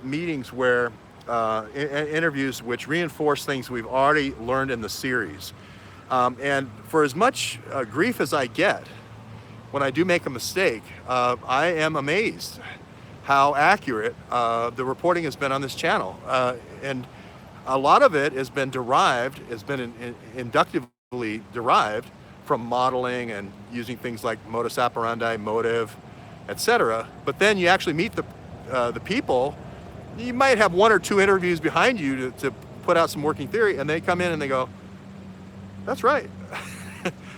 meetings where interviews which reinforce things we've already learned in the series. And for as much grief as I get when I do make a mistake, I am amazed how accurate the reporting has been on this channel. And a lot of it has been inductively derived from modeling and using things like modus operandi, motive, etc. But then you actually meet the people. You might have one or two interviews behind you to put out some working theory, and they come in and they go, that's right.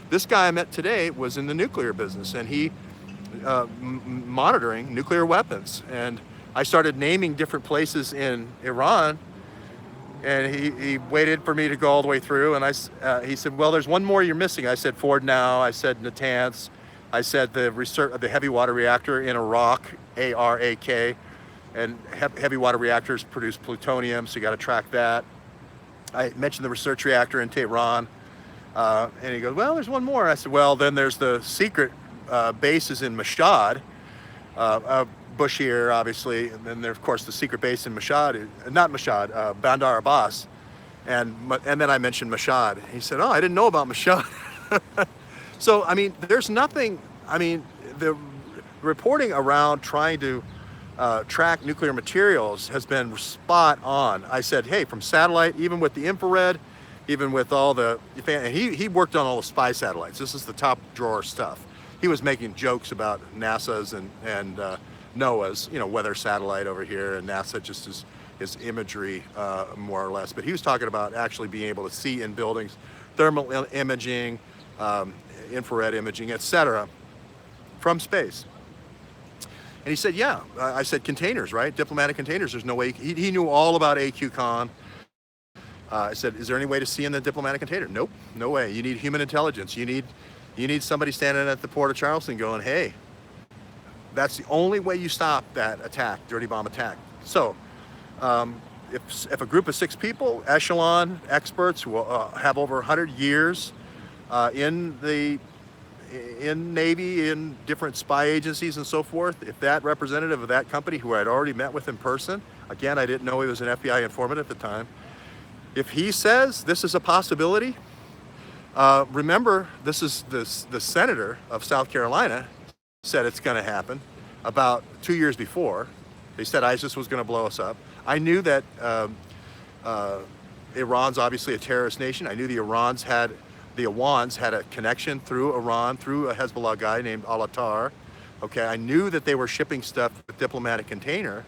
This guy I met today was in the nuclear business, and he monitoring nuclear weapons. And I started naming different places in Iran, and he waited for me to go all the way through, and he said, well, there's one more you're missing. I said Ford Now, I said Natanz, I said the heavy water reactor in Iraq, ARAK, and heavy water reactors produce plutonium, so you got to track that. I mentioned the research reactor in Tehran, and he goes, well, there's one more. I said, well, then there's the secret bases in Mashhad, Bushehr, obviously, and then there's, of course, the secret base in Mashhad, not Mashhad, Bandar Abbas, and then I mentioned Mashhad. He said, oh, I didn't know about Mashhad. So, I mean, there's nothing, I mean, the reporting around trying to track nuclear materials has been spot on. I said, hey, from satellite, even with the infrared, even with all the, and he worked on all the spy satellites. This is the top drawer stuff. He was making jokes about NASA's and NOAA's, weather satellite over here, and NASA just is imagery, more or less. But he was talking about actually being able to see in buildings, thermal imaging, infrared imaging, etc., from space. And he said, yeah. I said, containers, right? Diplomatic containers. There's no way. He knew all about AQCon. I said, is there any way to see in the diplomatic container? Nope, no way. You need human intelligence. You need somebody standing at the port of Charleston going, hey, that's the only way you stop that attack, dirty bomb attack. So if a group of 6 people, echelon experts who have over 100 years in Navy, in different spy agencies and so forth, if that representative of that company who I'd already met with in person, again, I didn't know he was an FBI informant at the time, if he says this is a possibility, remember, this is the senator of South Carolina said it's going to happen about 2 years before. They said ISIS was going to blow us up. I knew that Iran's obviously a terrorist nation. I knew the Awans had a connection through Iran, through a Hezbollah guy named Al-Attar. Okay, I knew that they were shipping stuff with diplomatic container,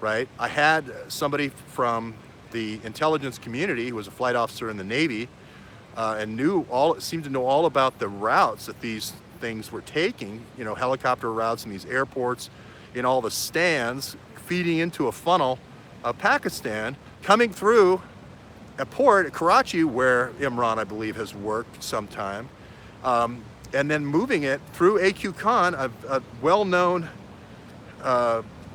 right? I had somebody from the intelligence community who was a flight officer in the Navy and seemed to know all about the routes that these things were taking, helicopter routes in these airports, in all the stands, feeding into a funnel of Pakistan, coming through a port at Karachi, where Imran, I believe, has worked sometime, and then moving it through AQ Khan, a well-known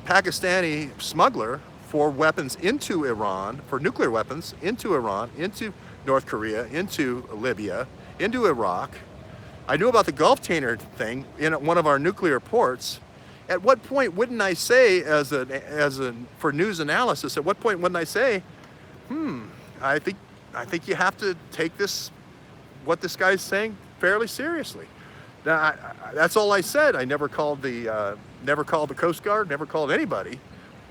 Pakistani smuggler for weapons into Iran, for nuclear weapons into Iran, into North Korea, into Libya, into Iraq. I knew about the Gulf Tainer thing in one of our nuclear ports. At what point wouldn't I say, for news analysis, at what point wouldn't I say, I think you have to take what this guy's saying fairly seriously. Now, that's all I said. I never called the Coast Guard, never called anybody.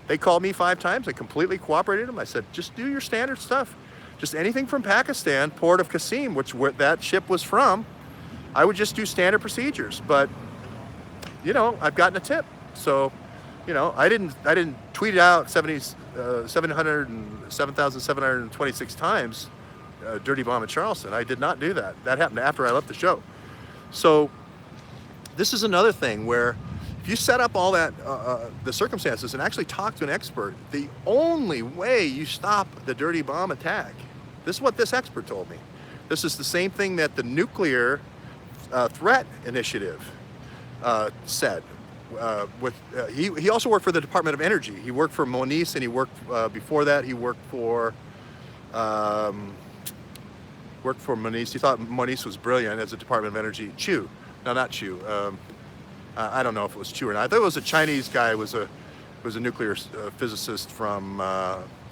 They called me 5 times. I completely cooperated with them. I said, just do your standard stuff. Just anything from Pakistan, port of Qasim, where that ship was from, I would just do standard procedures. But, I've gotten a tip. So, I didn't tweet it out 7,726 times, dirty bomb in Charleston. I did not do that. That happened after I left the show. So this is another thing where if you set up all that, the circumstances, and actually talk to an expert, the only way you stop the dirty bomb attack, this is what this expert told me. This is the same thing that the nuclear threat initiative said. He also worked for the Department of Energy. He worked for Moniz, and he worked before that. He worked for Moniz. He thought Moniz was brilliant as a Department of Energy. Not Chu. I don't know if it was Chu or not. I thought it was a Chinese guy. Was who's a nuclear physicist from